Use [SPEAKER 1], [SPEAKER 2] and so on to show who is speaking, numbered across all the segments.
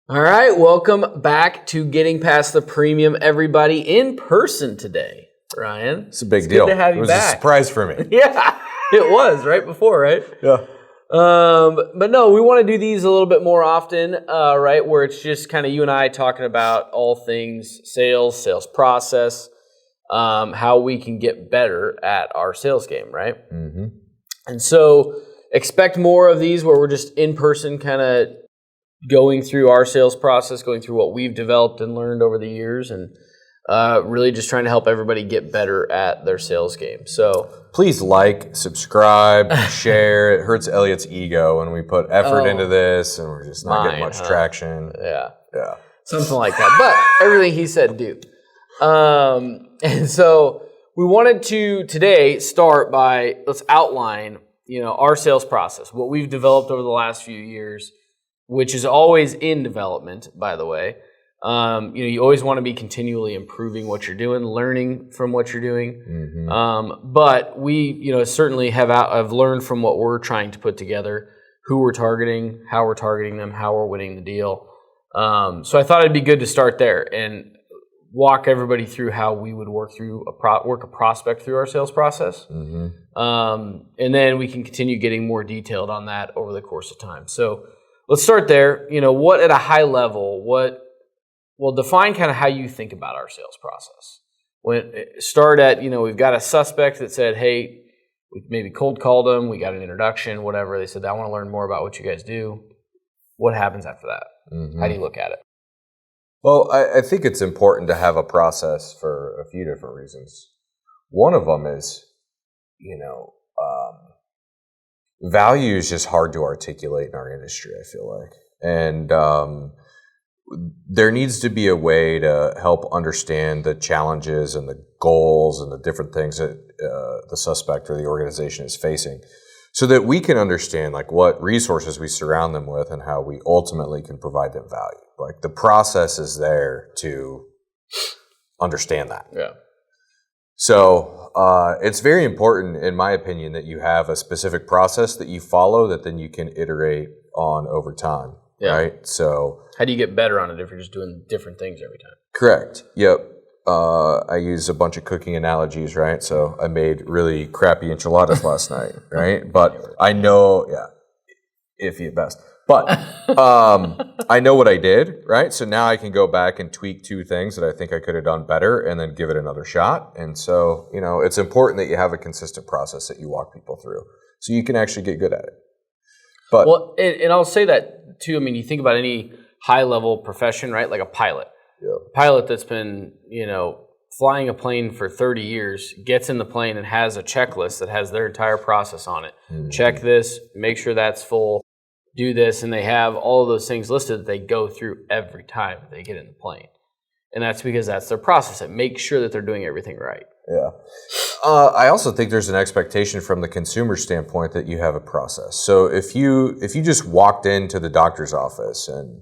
[SPEAKER 1] All right, welcome back to Getting Past the Premium, everybody, in person today. Ryan,
[SPEAKER 2] it's a big deal.
[SPEAKER 1] Good to have you
[SPEAKER 2] back.
[SPEAKER 1] It was
[SPEAKER 2] a surprise for me.
[SPEAKER 1] Yeah, it was right before, right?
[SPEAKER 2] Yeah.
[SPEAKER 1] But no, we want to do these a little bit more often, right? Where it's just kind of you and I talking about all things sales process, how we can get better at our sales game, right?
[SPEAKER 2] Mm-hmm.
[SPEAKER 1] And so expect more of these where we're just in person, kind of going through our sales process, going through what we've developed and learned over the years, and really just trying to help everybody get better at their sales game. So
[SPEAKER 2] please like, subscribe, share. It hurts Elliot's ego when we put effort into this and we're just not getting much traction.
[SPEAKER 1] Yeah.
[SPEAKER 2] Yeah.
[SPEAKER 1] Something like that. But everything he said, do. And so we wanted to today start by, let's outline, our sales process, what we've developed over the last few years, which is always in development, by the way. You always want to be continually improving what you're doing, learning from what you're doing.
[SPEAKER 2] Mm-hmm.
[SPEAKER 1] But we, certainly have learned from what we're trying to put together, who we're targeting, how we're targeting them, how we're winning the deal. So I thought it'd be good to start there and walk everybody through how we would work a prospect through our sales process.
[SPEAKER 2] Mm-hmm.
[SPEAKER 1] And then we can continue getting more detailed on that over the course of time. So let's start there. What at a high level, define kind of how you think about our sales process. We've got a suspect that said, hey, we maybe cold called them, we got an introduction, whatever. They said, I want to learn more about what you guys do. What happens after that?
[SPEAKER 2] Mm-hmm.
[SPEAKER 1] How do you look at it?
[SPEAKER 2] Well, I think it's important to have a process for a few different reasons. One of them is, value is just hard to articulate in our industry, I feel like. And there needs to be a way to help understand the challenges and the goals and the different things that the suspect or the organization is facing so that we can understand what resources we surround them with and how we ultimately can provide them value. The process is there to understand that.
[SPEAKER 1] Yeah.
[SPEAKER 2] So it's very important, in my opinion, that you have a specific process that you follow that then you can iterate on over time.
[SPEAKER 1] Yeah.
[SPEAKER 2] Right? So
[SPEAKER 1] how do you get better on it if you're just doing different things every time?
[SPEAKER 2] Correct. Yep. I use a bunch of cooking analogies, right? So I made really crappy enchiladas last night, right? But I know, iffy at best. But I know what I did, right? So now I can go back and tweak two things that I think I could have done better and then give it another shot. And so, it's important that you have a consistent process that you walk people through so you can actually get good at it. But
[SPEAKER 1] and I'll say that too. I mean, you think about any high-level profession, right? Like a pilot.
[SPEAKER 2] Yeah.
[SPEAKER 1] A pilot that's been, flying a plane for 30 years, gets in the plane and has a checklist that has their entire process on it. Mm-hmm. Check this, make sure that's full, do this, and they have all of those things listed that they go through every time they get in the plane. And that's because that's their process. It makes sure that they're doing everything right.
[SPEAKER 2] Yeah. I also think there's an expectation from the consumer standpoint that you have a process. So if you just walked into the doctor's office and,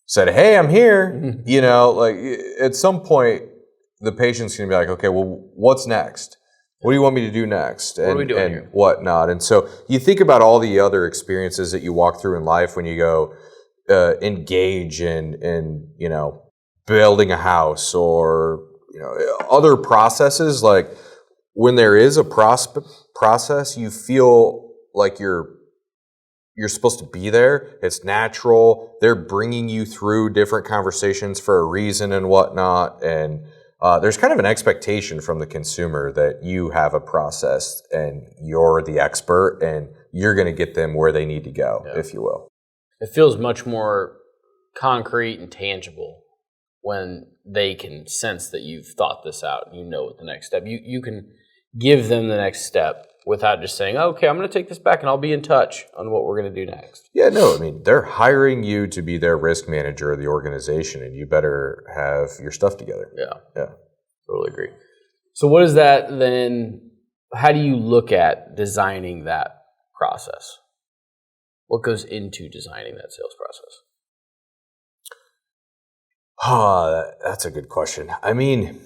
[SPEAKER 2] said, hey, I'm here, at some point the patient's going to be like, okay, well, what's next? What do you want me to do next?
[SPEAKER 1] What are we doing here?
[SPEAKER 2] Whatnot. And so you think about all the other experiences that you walk through in life when you go engage in building a house or other processes. Like when there is a process, you feel like you're supposed to be there. It's natural. They're bringing you through different conversations for a reason and whatnot. And there's kind of an expectation from the consumer that you have a process and you're the expert and you're going to get them where they need to go, if you will.
[SPEAKER 1] It feels much more concrete and tangible when they can sense that you've thought this out and you know what the next step. You can give them the next step without just saying, okay, I'm going to take this back and I'll be in touch on what we're going to do next.
[SPEAKER 2] Yeah, no, I mean, they're hiring you to be their risk manager of the organization and you better have your stuff together.
[SPEAKER 1] Yeah. Totally agree. So what is that then, how do you look at designing that process? What goes into designing that sales process?
[SPEAKER 2] That's a good question. I mean,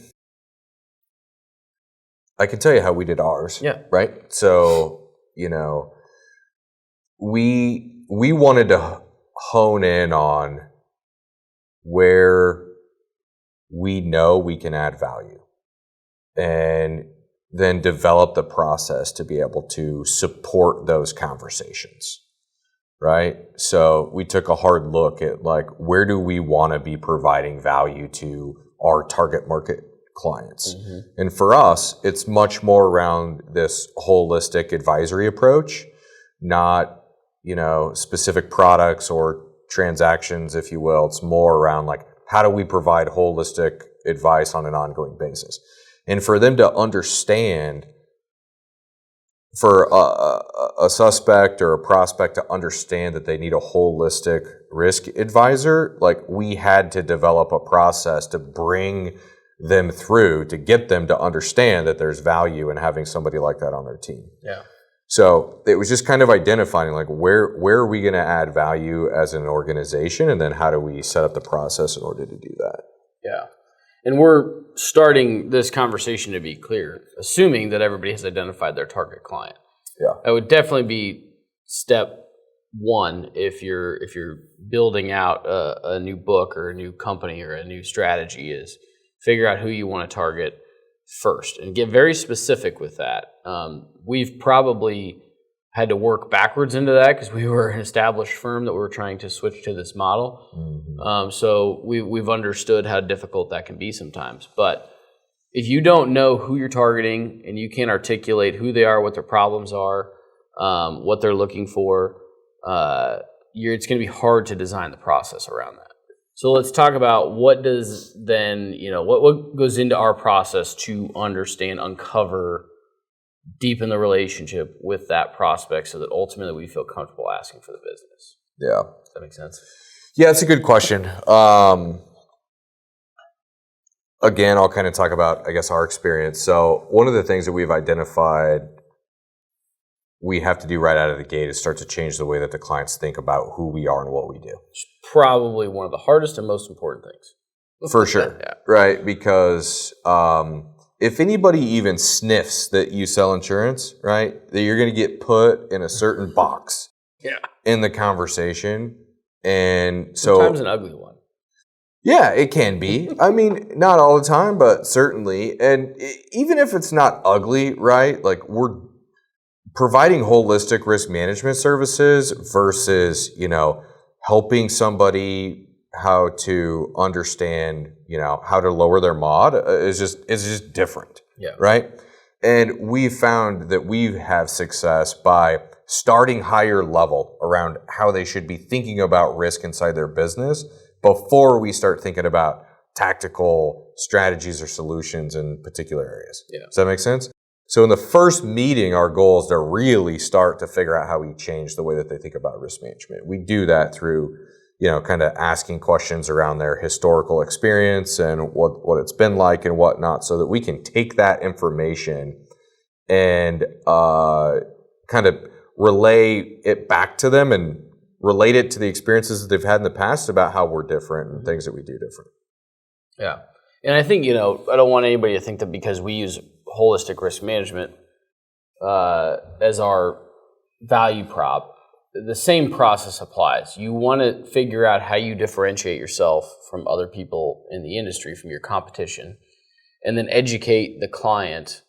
[SPEAKER 2] I can tell you how we did ours.
[SPEAKER 1] Yeah.
[SPEAKER 2] Right? So, we wanted to hone in on where we know we can add value, and then develop the process to be able to support those conversations, right? So we took a hard look at like, where do we want to be providing value to our target market clients? Mm-hmm. And for us, it's much more around this holistic advisory approach, not, specific products or transactions, if you will. It's more around like, how do we provide holistic advice on an ongoing basis? And for them to understand, for a suspect or a prospect to understand that they need a holistic risk advisor, like we had to develop a process to bring them through to get them to understand that there's value in having somebody like that on their team.
[SPEAKER 1] Yeah.
[SPEAKER 2] So it was just kind of identifying like where are we going to add value as an organization, and then how do we set up the process in order to do that?
[SPEAKER 1] Yeah. And we're starting this conversation, to be clear, assuming that everybody has identified their target client.
[SPEAKER 2] Yeah.
[SPEAKER 1] That would definitely be step one if you're building out a new book or a new company or a new strategy, is figure out who you want to target first and get very specific with that. We've probably had to work backwards into that because we were an established firm that we were trying to switch to this model. Mm-hmm. So we've understood how difficult that can be sometimes. But if you don't know who you're targeting and you can't articulate who they are, what their problems are, what they're looking for, it's going to be hard to design the process around that. So let's talk about what does then, what goes into our process to understand, uncover, deepen the relationship with that prospect so that ultimately we feel comfortable asking for the business.
[SPEAKER 2] Yeah.
[SPEAKER 1] Does that make sense?
[SPEAKER 2] Yeah, it's a good question. Again, I'll kind of talk about, I guess, our experience. So one of the things that we've identified we have to do right out of the gate is start to change the way that the clients think about who we are and what we do.
[SPEAKER 1] It's probably one of the hardest and most important things.
[SPEAKER 2] For sure. Yeah. Right? Because if anybody even sniffs that you sell insurance, right, that you're going to get put in a certain box in the conversation. And so
[SPEAKER 1] sometimes an ugly one.
[SPEAKER 2] Yeah, it can be. I mean, not all the time, but certainly. And even if it's not ugly, right, like we're providing holistic risk management services versus, helping somebody how to understand, how to lower their mod is just different.
[SPEAKER 1] Yeah.
[SPEAKER 2] Right? And we found that we have success by starting higher level around how they should be thinking about risk inside their business before we start thinking about tactical strategies or solutions in particular areas.
[SPEAKER 1] Yeah.
[SPEAKER 2] Does that make sense? So in the first meeting, our goal is to really start to figure out how we change the way that they think about risk management. We do that through, kind of asking questions around their historical experience and what it's been like and whatnot, so that we can take that information and kind of relay it back to them and relate it to the experiences that they've had in the past about how we're different and things that we do different.
[SPEAKER 1] Yeah. And I think, I don't want anybody to think that because we use holistic risk management as our value prop, the same process applies. You want to figure out how you differentiate yourself from other people in the industry, from your competition, and then educate the client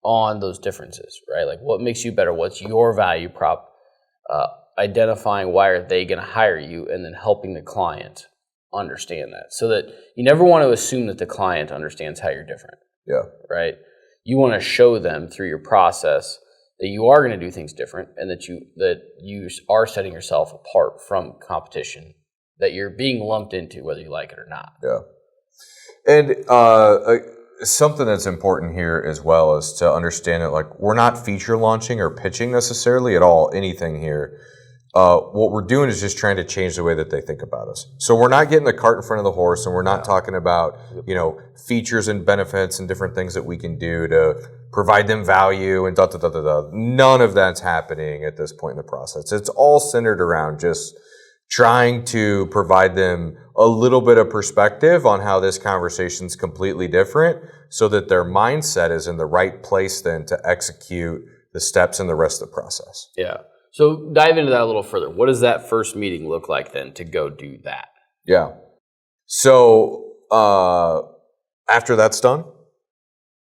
[SPEAKER 1] on those differences, right? Like what makes you better? What's your value prop? Identifying why are they going to hire you, and then helping the client understand that, so that you never want to assume that the client understands how you're different.
[SPEAKER 2] Yeah.
[SPEAKER 1] Right? You want to show them through your process that you are going to do things different, and that you are setting yourself apart from competition that you're being lumped into, whether you like it or not.
[SPEAKER 2] Yeah. And something that's important here as well is to understand that, like, we're not feature launching or pitching necessarily at all anything here. What we're doing is just trying to change the way that they think about us. So we're not getting the cart in front of the horse, and we're not talking about, features and benefits and different things that we can do to provide them value and da-da-da-da-da. None of that's happening at this point in the process. It's all centered around just trying to provide them a little bit of perspective on how this conversation's completely different, so that their mindset is in the right place then to execute the steps in the rest of the process.
[SPEAKER 1] Yeah. So dive into that a little further. What does that first meeting look like then to go do that?
[SPEAKER 2] Yeah. So after that's done,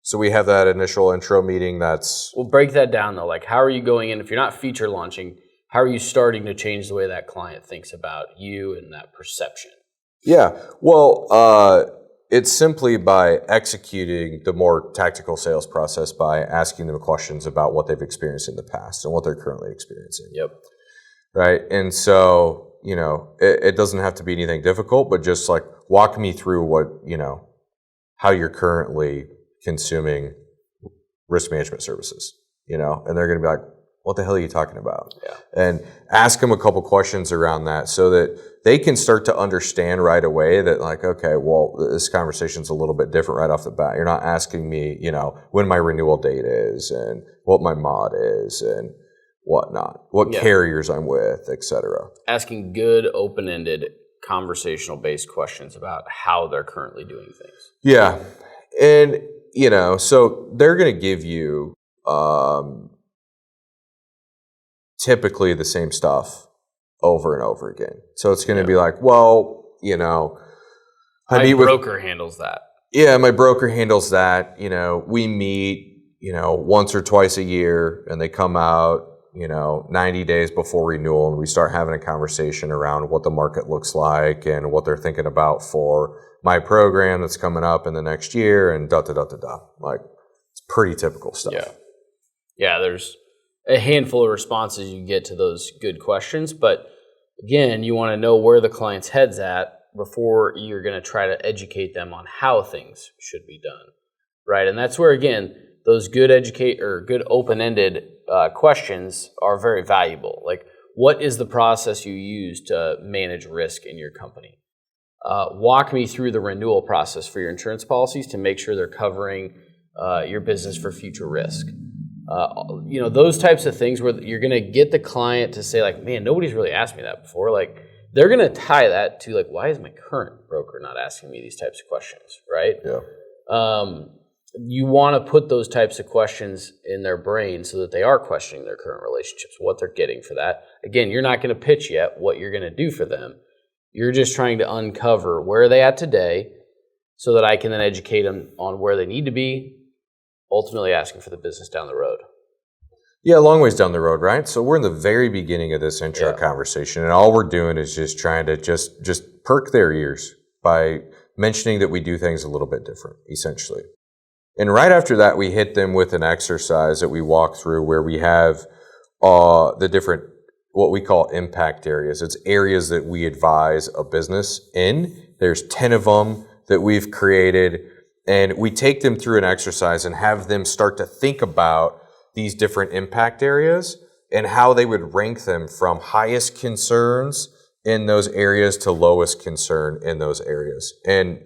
[SPEAKER 2] so we have that initial intro meeting.
[SPEAKER 1] We'll break that down though. Like, how are you going in? If you're not feature launching, how are you starting to change the way that client thinks about you and that perception?
[SPEAKER 2] Yeah. Well, it's simply by executing the more tactical sales process by asking them questions about what they've experienced in the past and what they're currently experiencing.
[SPEAKER 1] Yep.
[SPEAKER 2] Right. And so, it doesn't have to be anything difficult, but just like walk me through how you're currently consuming risk management services, and they're going to be like, what the hell are you talking about?
[SPEAKER 1] Yeah.
[SPEAKER 2] And ask them a couple questions around that so that they can start to understand right away that like, okay, well, this conversation's a little bit different right off the bat. You're not asking me, when my renewal date is and what my mod is and whatnot, what carriers I'm with, et cetera.
[SPEAKER 1] Asking good, open-ended, conversational-based questions about how they're currently doing things.
[SPEAKER 2] Yeah. And, so they're going to give you typically the same stuff over and over again. So it's going to be like, well,
[SPEAKER 1] My broker handles that.
[SPEAKER 2] Yeah, my broker handles that. We meet, once or twice a year, and they come out, 90 days before renewal, and we start having a conversation around what the market looks like and what they're thinking about for my program that's coming up in the next year, and da-da-da-da-da. Like, it's pretty typical stuff.
[SPEAKER 1] Yeah. Yeah, there's a handful of responses you get to those good questions, but again, you want to know where the client's head's at before you're going to try to educate them on how things should be done, right? And that's where, again, those good open-ended questions are very valuable. Like, what is the process you use to manage risk in your company? Walk me through the renewal process for your insurance policies to make sure they're covering your business for future risk. Those types of things where you're going to get the client to say like, man, nobody's really asked me that before. Like, they're going to tie that to like, why is my current broker not asking me these types of questions, right?
[SPEAKER 2] Yeah.
[SPEAKER 1] You want to put those types of questions in their brain so that they are questioning their current relationships, what they're getting for that. Again, you're not going to pitch yet what you're going to do for them. You're just trying to uncover where are they at today so that I can then educate them on where they need to be, ultimately asking for the business down the road.
[SPEAKER 2] Yeah, a long ways down the road, right? So we're in the very beginning of this intro conversation, and all we're doing is just trying to just perk their ears by mentioning that we do things a little bit different, essentially. And right after that, we hit them with an exercise that we walk through where we have the different, what we call impact areas. It's areas that we advise a business in. There's 10 of them that we've created, and we take them through an exercise and have them start to think about these different impact areas and how they would rank them from highest concerns in those areas to lowest concern in those areas. And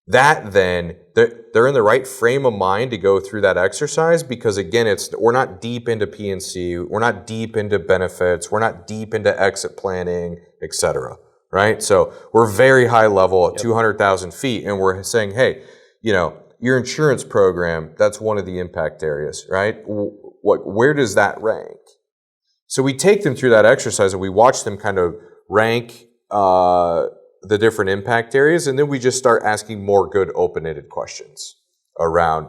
[SPEAKER 2] that then, they're in the right frame of mind to go through that exercise because, again, we're not deep into P&C, we're not deep into benefits, we're not deep into exit planning, et cetera, right? So we're very high level at 200,000 feet, and we're saying, hey, your insurance program, that's one of the impact areas, right? Where does that rank? So we take them through that exercise and we watch them kind of rank the different impact areas, and then we just start asking more good open-ended questions around,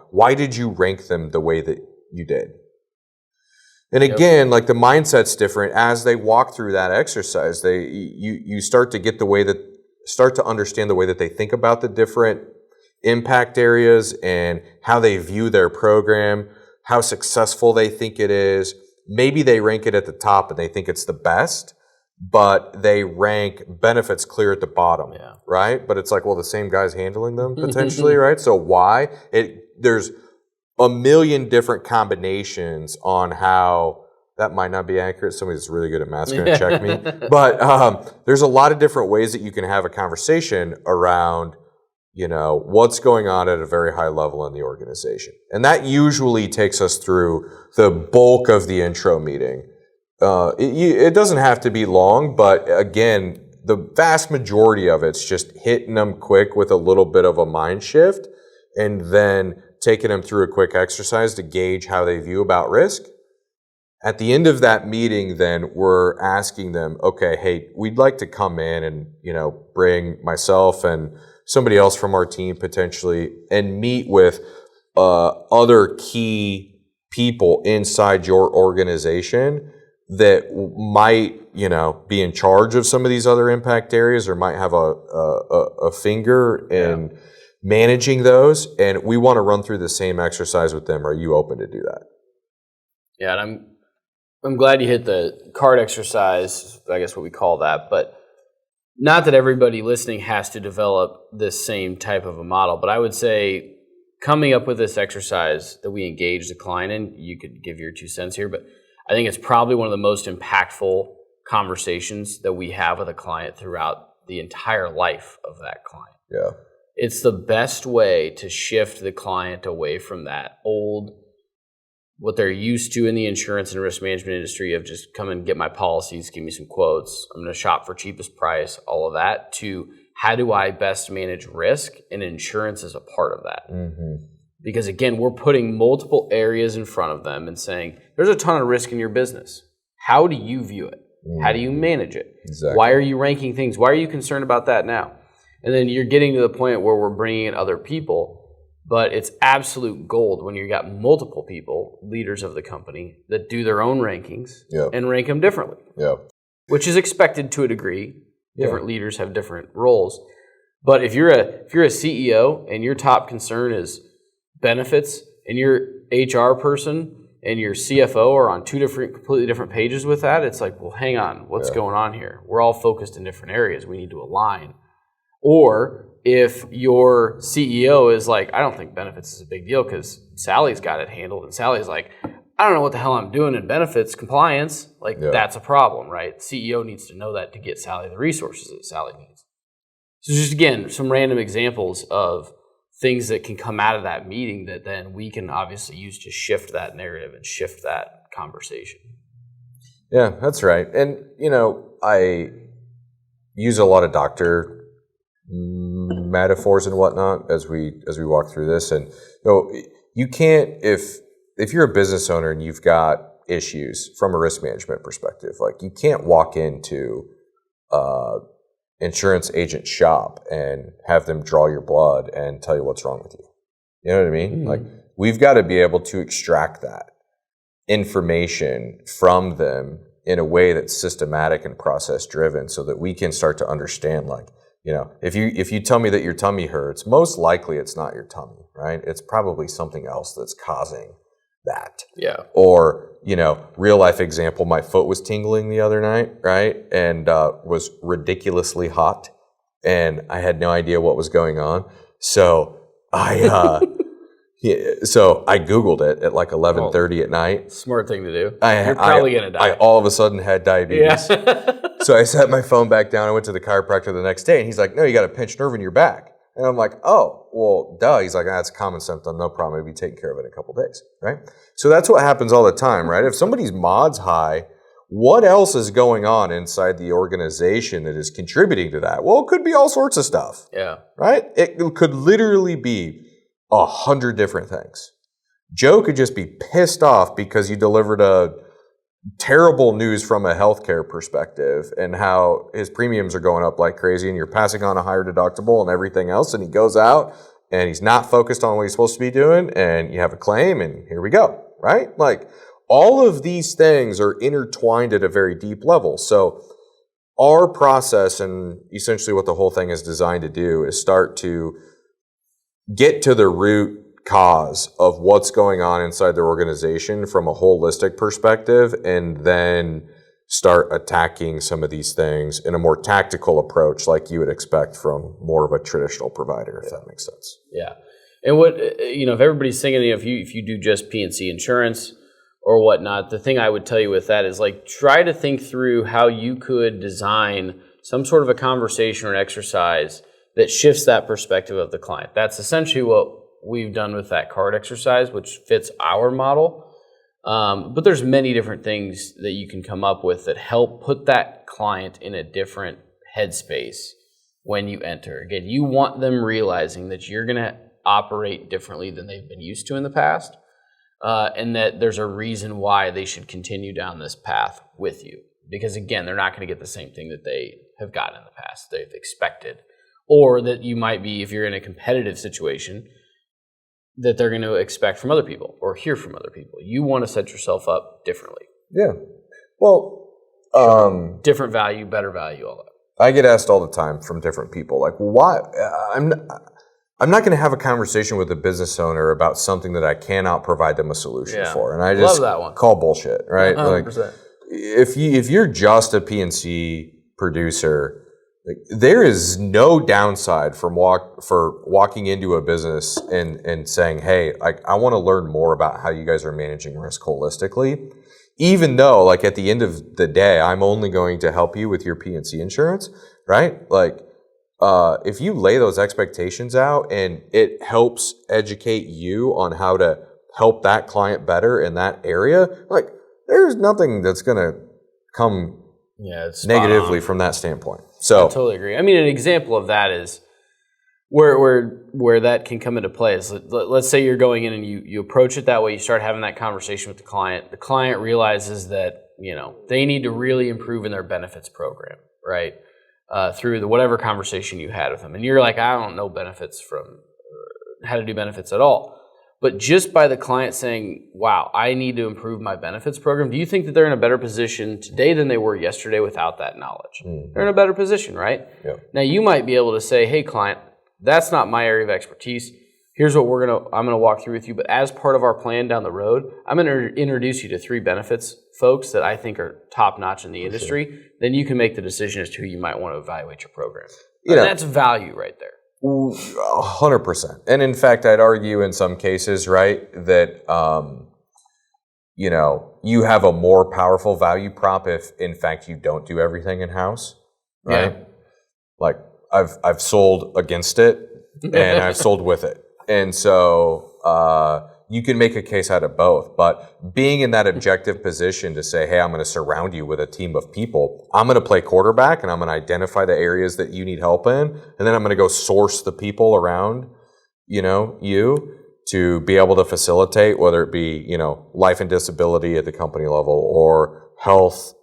[SPEAKER 2] why did you rank them the way that you did? And again, like the mindset's different as they walk through that exercise. You start to understand the way that they think about the different impact areas and how they view their program, how successful they think it is. Maybe they rank it at the top and they think it's the best, but they rank benefits clear at the bottom, right? But it's like, well, the same guy's handling them potentially, right? So why? There's a million different combinations on how that might not be accurate. Somebody that's really good at math is going to check me. But there's a lot of different ways that you can have a conversation around, what's going on at a very high level in the organization. And that usually takes us through the bulk of the intro meeting. It doesn't have to be long, but again, the vast majority of it's just hitting them quick with a little bit of a mind shift and then taking them through a quick exercise to gauge how they view about risk At the end of that meeting, then we're asking them, okay, hey, we'd like to come in and, bring myself and somebody else from our team potentially and meet with other key people inside your organization that might, be in charge of some of these other impact areas or might have a finger in managing those. And we want to run through the same exercise with them. Are you open to do that?
[SPEAKER 1] Yeah, and I'm glad you hit the card exercise, I guess what we call that, but not that everybody listening has to develop this same type of a model, but I would say coming up with this exercise that we engage the client in, you could give your 2 cents here, but I think it's probably one of the most impactful conversations that we have with a client throughout the entire life of that client.
[SPEAKER 2] Yeah.
[SPEAKER 1] It's the best way to shift the client away from that old, what they're used to in the insurance and risk management industry of just come and get my policies, give me some quotes, I'm going to shop for cheapest price, all of that, to how do I best manage risk, and insurance is a part of that. Mm-hmm. Because again, we're putting multiple areas in front of them and saying, there's a ton of risk in your business. How do you view it? Mm-hmm. How do you manage it?
[SPEAKER 2] Exactly.
[SPEAKER 1] Why are you ranking things? Why are you concerned about that now? And then you're getting to the point where we're bringing in other people. But it's absolute gold when you've got multiple people, leaders of the company, that do their own rankings and rank them differently, which is expected to a degree. Different leaders have different roles. But if you're a CEO and your top concern is benefits, and your HR person and your CFO are on two completely different pages with that, it's like, well, hang on, what's going on here? We're all focused in different areas. We need to align. Or if your CEO is like, I don't think benefits is a big deal because Sally's got it handled, and Sally's like, I don't know what the hell I'm doing in benefits compliance, that's a problem, right? CEO needs to know that to get Sally the resources that Sally needs. So just, again, some random examples of things that can come out of that meeting that then we can obviously use to shift that narrative and shift that conversation.
[SPEAKER 2] Yeah, that's right. And, I use a lot of doctor metaphors and whatnot as we walk through this, and you can't, if you're a business owner and you've got issues from a risk management perspective, you can't walk into insurance agent shop and have them draw your blood and tell you what's wrong with you. You know what I mean? Mm-hmm. We've got to be able to extract that information from them in a way that's systematic and process driven so that we can start to understand, if you tell me that your tummy hurts, most likely it's not your tummy, right? It's probably something else that's causing that.
[SPEAKER 1] Yeah.
[SPEAKER 2] Or, real life example, my foot was tingling the other night, right? And was ridiculously hot, and I had no idea what was going on. So I Googled it at 11:30 at night.
[SPEAKER 1] Smart thing to do. You're probably going to die.
[SPEAKER 2] I all of a sudden had diabetes.
[SPEAKER 1] Yeah.
[SPEAKER 2] So I set my phone back down. I went to the chiropractor the next day, and he's like, no, you got a pinched nerve in your back. And I'm like, oh, well, duh. He's like, that's a common symptom. No problem. It'll be taken care of in a couple days, right? So that's what happens all the time, right? If somebody's mod's high, what else is going on inside the organization that is contributing to that? Well, it could be all sorts of stuff.
[SPEAKER 1] Yeah.
[SPEAKER 2] Right? It could literally be 100 different things. Joe could just be pissed off because you delivered a terrible news from a healthcare perspective and how his premiums are going up like crazy, and you're passing on a higher deductible and everything else, and he goes out and he's not focused on what he's supposed to be doing, and you have a claim, and here we go, right? All of these things are intertwined at a very deep level. So our process, and essentially what the whole thing is designed to do, is start to get to the root cause of what's going on inside their organization from a holistic perspective, and then start attacking some of these things in a more tactical approach like you would expect from more of a traditional provider, if that makes sense.
[SPEAKER 1] Yeah. And what, if everybody's thinking, if you do just P&C insurance or whatnot, the thing I would tell you with that is try to think through how you could design some sort of a conversation or an exercise that shifts that perspective of the client. That's essentially what we've done with that card exercise, which fits our model. But there's many different things that you can come up with that help put that client in a different headspace when you enter. Again, you want them realizing that you're going to operate differently than they've been used to in the past. and that there's a reason why they should continue down this path with you. Because again, they're not going to get the same thing that they have gotten in the past, they've expected. Or that you might be, if you're in a competitive situation, that they're going to expect from other people or hear from other people. You want to set yourself up differently.
[SPEAKER 2] Yeah. Well,
[SPEAKER 1] different value, better value, all that.
[SPEAKER 2] I get asked all the time from different people, like, why? I'm not going to have a conversation with a business owner about something that I cannot provide them a solution for. And I just
[SPEAKER 1] love that one.
[SPEAKER 2] Call bullshit, right?
[SPEAKER 1] 100%.
[SPEAKER 2] Like, if you're just a PNC producer, like, there is no downside for walking into a business and saying, hey, I want to learn more about how you guys are managing risk holistically. Even though, like, at the end of the day, I'm only going to help you with your PNC insurance, right? Like, if you lay those expectations out and it helps educate you on how to help that client better in that area, like, there's nothing that's going to come negatively from that standpoint. So
[SPEAKER 1] I totally agree. I mean, an example of that is where that can come into play is, let's say you're going in and you approach it that way, you start having that conversation with the client realizes that, they need to really improve in their benefits program, right? Through whatever conversation you had with them. And you're like, I don't know benefits how to do benefits at all. But just by the client saying, wow, I need to improve my benefits program, do you think that they're in a better position today than they were yesterday without that knowledge? Mm-hmm. They're in a better position, right?
[SPEAKER 2] Yeah.
[SPEAKER 1] Now you might be able to say, hey client, that's not my area of expertise. Here's what I'm gonna walk through with you, but as part of our plan down the road, I'm gonna introduce you to 3 benefits folks that I think are top notch in the industry. Sure. Then you can make the decision as to who you might want to evaluate your program. And that's value right there.
[SPEAKER 2] 100%. And in fact, I'd argue in some cases, right, that, you have a more powerful value prop if in fact you don't do everything in-house, right? Yeah. Like I've sold against it and I've sold with it. And so, you can make a case out of both, but being in that objective position to say, hey, I'm going to surround you with a team of people. I'm going to play quarterback and I'm going to identify the areas that you need help in. And then I'm going to go source the people around, you to be able to facilitate, whether it be, life and disability at the company level or health,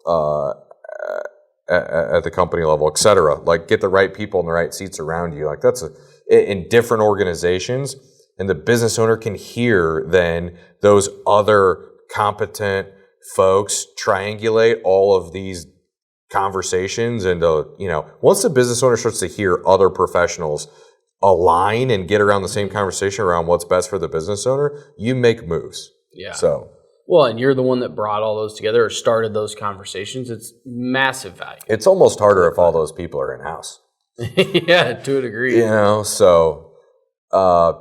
[SPEAKER 2] at the company level, et cetera. Like, get the right people in the right seats around you. Like, that's in different organizations. And the business owner can hear then those other competent folks triangulate all of these conversations. And, once the business owner starts to hear other professionals align and get around the same conversation around what's best for the business owner, you make moves.
[SPEAKER 1] Yeah.
[SPEAKER 2] So.
[SPEAKER 1] Well, and you're the one that brought all those together or started those conversations. It's massive value.
[SPEAKER 2] It's almost harder if all those people are in-house.
[SPEAKER 1] Yeah, to a degree.
[SPEAKER 2] So.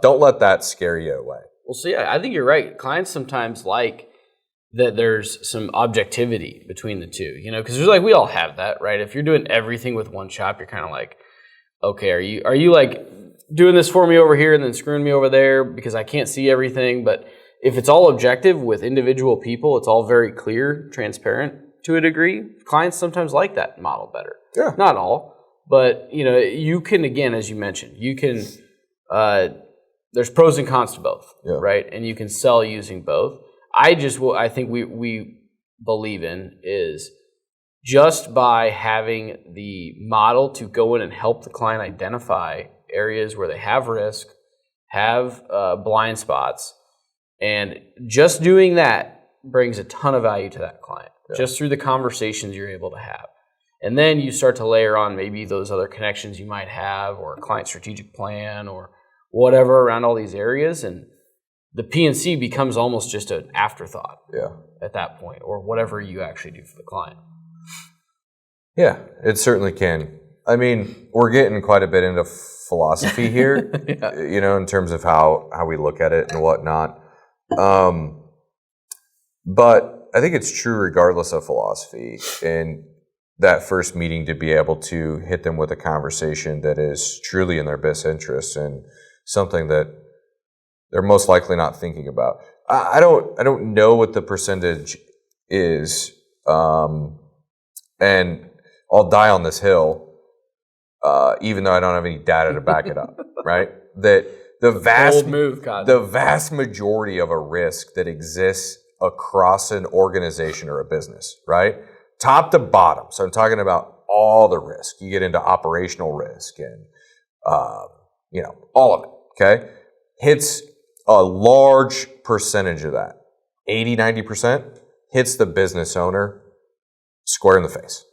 [SPEAKER 2] Don't let that scare you away.
[SPEAKER 1] Well, so I think you're right. Clients sometimes like that there's some objectivity between the two, because there's we all have that, right? If you're doing everything with one shop, you're kind of like, okay, are you like doing this for me over here and then screwing me over there because I can't see everything? But if it's all objective with individual people, it's all very clear, transparent to a degree. Clients sometimes like that model better.
[SPEAKER 2] Yeah.
[SPEAKER 1] Not all, but you can, again, as you mentioned, you can. There's pros and cons to both, right? And you can sell using both. I think we believe in is just by having the model to go in and help the client identify areas where they have risk, have blind spots, and just doing that brings a ton of value to that client, just through the conversations you're able to have. And then you start to layer on maybe those other connections you might have or a client strategic plan or whatever around all these areas. And the PNC becomes almost just an afterthought at that point, or whatever you actually do for the client.
[SPEAKER 2] Yeah, it certainly can. I mean, we're getting quite a bit into philosophy here, in terms of how we look at it and whatnot. But I think it's true regardless of philosophy. And that first meeting to be able to hit them with a conversation that is truly in their best interest and something that they're most likely not thinking about. I don't know what the percentage is, and I'll die on this hill, even though I don't have any data to back it up. Right? That
[SPEAKER 1] Bold move, Cotton.
[SPEAKER 2] the vast majority of a risk that exists across an organization or a business, right? Top to bottom. So I'm talking about all the risk. You get into operational risk and, all of it, okay? Hits a large percentage of that. 80, 90% hits the business owner square in the face,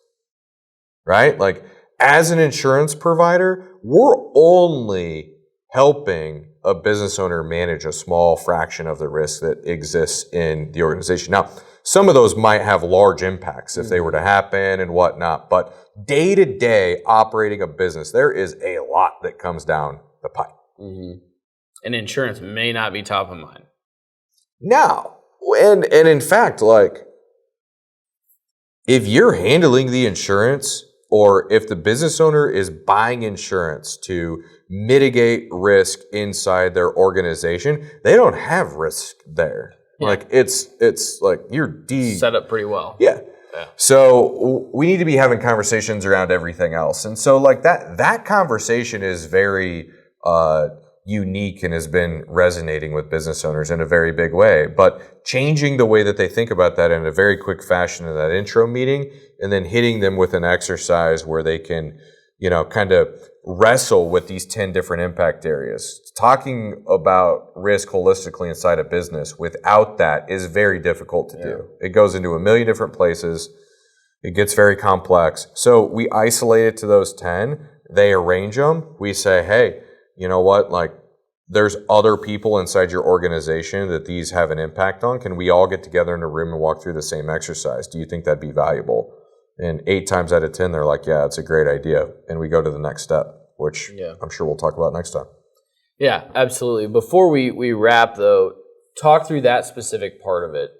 [SPEAKER 2] right? Like, as an insurance provider, we're only helping a business owner manage a small fraction of the risk that exists in the organization. Now, some of those might have large impacts if they were to happen and whatnot, but day to day operating a business, there is a lot that comes down the pipe.
[SPEAKER 1] Mm-hmm. And insurance may not be top of mind.
[SPEAKER 2] Now, and in fact, like, if you're handling the insurance, or if the business owner is buying insurance to mitigate risk inside their organization, they don't have risk there. Yeah. Like, it's like you're
[SPEAKER 1] set up pretty well.
[SPEAKER 2] Yeah. So we need to be having conversations around everything else. And so, like, that conversation is very unique and has been resonating with business owners in a very big way. But changing the way that they think about that in a very quick fashion in that intro meeting, and then hitting them with an exercise where they can, kind of wrestle with these 10 different impact areas. Talking about risk holistically inside a business without that is very difficult to do. It goes into a million different places. It gets very complex. So we isolate it to those 10. They arrange them. We say, hey, you know what? Like, there's other people inside your organization that these have an impact on. Can we all get together in a room and walk through the same exercise? Do you think that'd be valuable? And 8 times out of 10, they're like, yeah, it's a great idea. And we go to the next step, which I'm sure we'll talk about next time.
[SPEAKER 1] Yeah, absolutely. Before we wrap, though, talk through that specific part of it.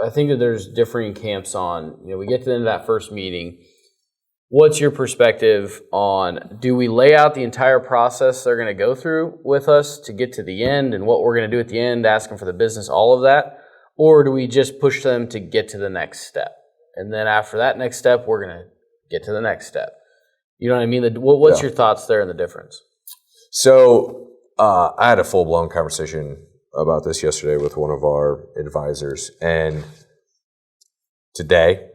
[SPEAKER 1] I think that there's differing camps on, we get to the end of that first meeting. What's your perspective on, do we lay out the entire process they're going to go through with us to get to the end and what we're going to do at the end, ask them for the business, all of that? Or do we just push them to get to the next step? And then after that next step, we're going to get to the next step. You know what I mean? What's your thoughts there and the difference?
[SPEAKER 2] So I had a full-blown conversation about this yesterday with one of our advisors. And today,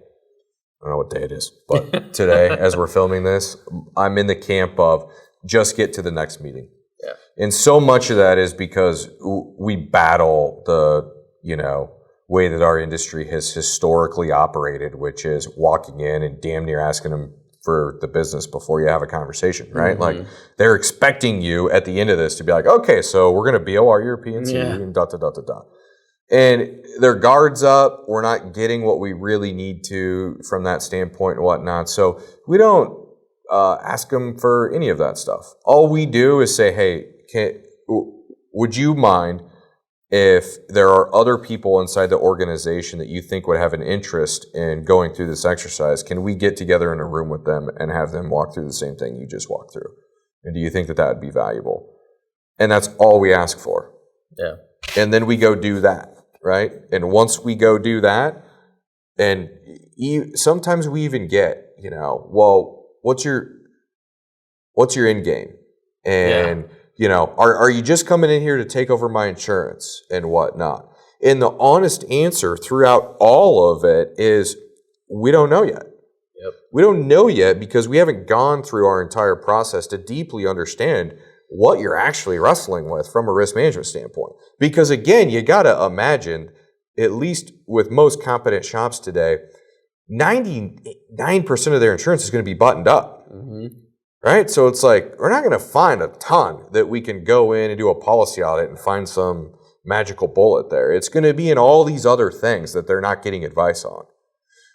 [SPEAKER 2] I don't know what day it is, but today, as we're filming this, I'm in the camp of just get to the next meeting. Yeah. And so much of that is because we battle the, way that our industry has historically operated, which is walking in and damn near asking them for the business before you have a conversation, right? Mm-hmm. Like, they're expecting you at the end of this to be like, okay, so we're going to BOR your PNC and da-da-da-da-da. And their guard's up. We're not getting what we really need to from that standpoint and whatnot. So we don't ask them for any of that stuff. All we do is say, hey, would you mind if there are other people inside the organization that you think would have an interest in going through this exercise? Can we get together in a room with them and have them walk through the same thing you just walked through? And do you think that would be valuable? And that's all we ask for. Yeah. And then we go do that. Right? And once we go do that, and sometimes we even get, well, what's your end game? And, are you just coming in here to take over my insurance and whatnot? And the honest answer throughout all of it is we don't know yet. Yep. We don't know yet because we haven't gone through our entire process to deeply understand what you're actually wrestling with from a risk management standpoint. Because again, you got to imagine, at least with most competent shops today, 99% of their insurance is going to be buttoned up. Mm-hmm. Right? So it's like, we're not going to find a ton that we can go in and do a policy audit and find some magical bullet there. It's going to be in all these other things that they're not getting advice on.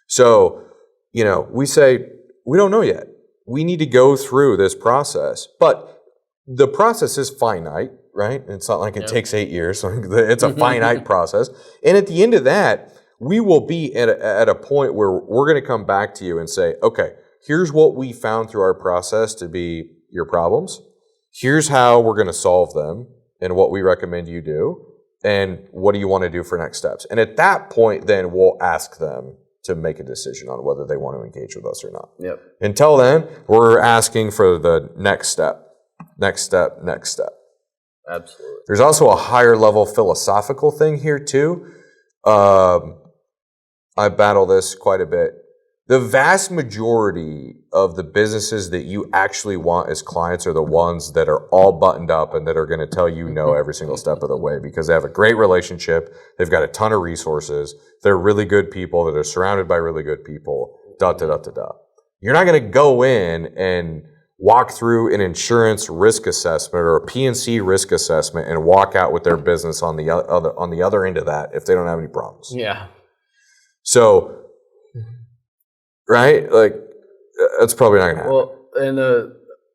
[SPEAKER 2] So, we say, we don't know yet. We need to go through this process. But the process is finite, right? It's not like it takes 8 years. It's a finite process. And at the end of that, we will be at a point where we're going to come back to you and say, okay, here's what we found through our process to be your problems. Here's how we're going to solve them and what we recommend you do. And what do you want to do for next steps? And at that point, then we'll ask them to make a decision on whether they want to engage with us or not. Yep. Until then, we're asking for the next step. next step, next step.
[SPEAKER 1] Absolutely.
[SPEAKER 2] There's also a higher level philosophical thing here too. I battle this quite a bit. The vast majority of the businesses that you actually want as clients are the ones that are all buttoned up and that are going to tell you no every single step of the way because they have a great relationship. They've got a ton of resources. They're really good people that are surrounded by really good people. You're not going to go in and walk through an insurance risk assessment or a P&C risk assessment and walk out with their business on the other end of that if they don't have any problems.
[SPEAKER 1] Yeah.
[SPEAKER 2] So, right? Like, that's probably not going to happen.
[SPEAKER 1] Well, and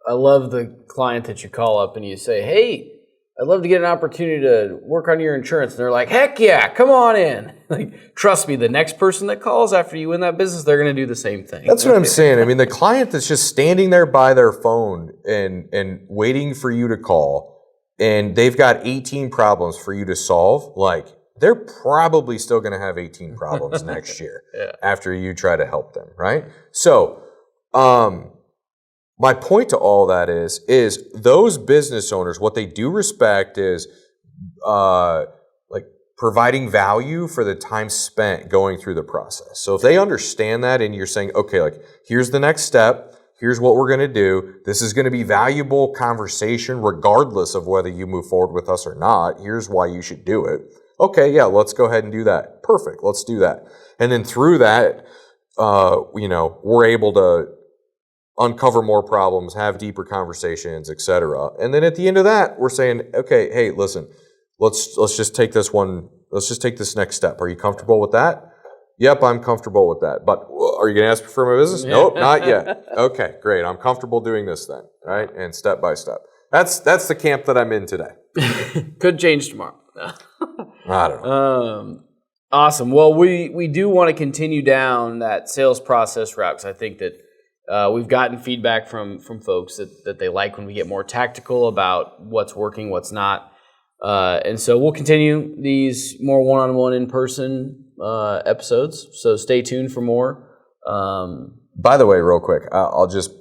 [SPEAKER 1] I love the client that you call up and you say, hey, I'd love to get an opportunity to work on your insurance. And they're like, heck yeah, come on in. Like, trust me, the next person that calls after you win that business, they're going to do the same thing.
[SPEAKER 2] That's what I'm saying. I mean, the client that's just standing there by their phone and waiting for you to call, and they've got 18 problems for you to solve, like, they're probably still going to have 18 problems next year after you try to help them, right? So, my point to all that is those business owners, what they do respect is like providing value for the time spent going through the process. So if they understand that and you're saying, okay, like here's the next step, here's what we're going to do, this is going to be valuable conversation regardless of whether you move forward with us or not, here's why you should do it. Okay, yeah, let's go ahead and do that. Perfect, let's do that. And then through that, we're able to uncover more problems, have deeper conversations, etc. And then at the end of that, we're saying, okay, hey, listen, let's just take this next step. Are you comfortable with that? Yep, I'm comfortable with that. But are you going to ask me for my business? Nope, not yet. Okay, great. I'm comfortable doing this then, right? And step by step. That's the camp that I'm in today.
[SPEAKER 1] Could change tomorrow.
[SPEAKER 2] I don't know.
[SPEAKER 1] Awesome. Well, we do want to continue down that sales process route because I think that we've gotten feedback from folks that they like when we get more tactical about what's working, what's not. And so we'll continue these more one-on-one in-person episodes. So stay tuned for more.
[SPEAKER 2] By the way, real quick, I'll just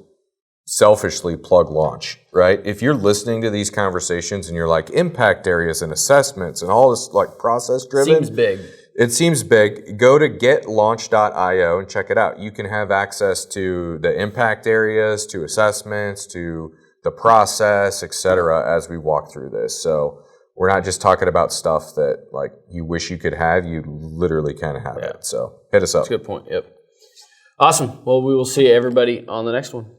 [SPEAKER 2] selfishly plug Launch, right? If you're listening to these conversations and you're like impact areas and assessments and all this like process driven.
[SPEAKER 1] Seems big.
[SPEAKER 2] It seems big. Go to getlaunch.io and check it out. You can have access to the impact areas, to assessments, to the process, etc. as we walk through this. So we're not just talking about stuff that like you wish you could have. You literally kind of have it. So hit us up.
[SPEAKER 1] That's a good point. Yep. Awesome. Well, we will see everybody on the next one.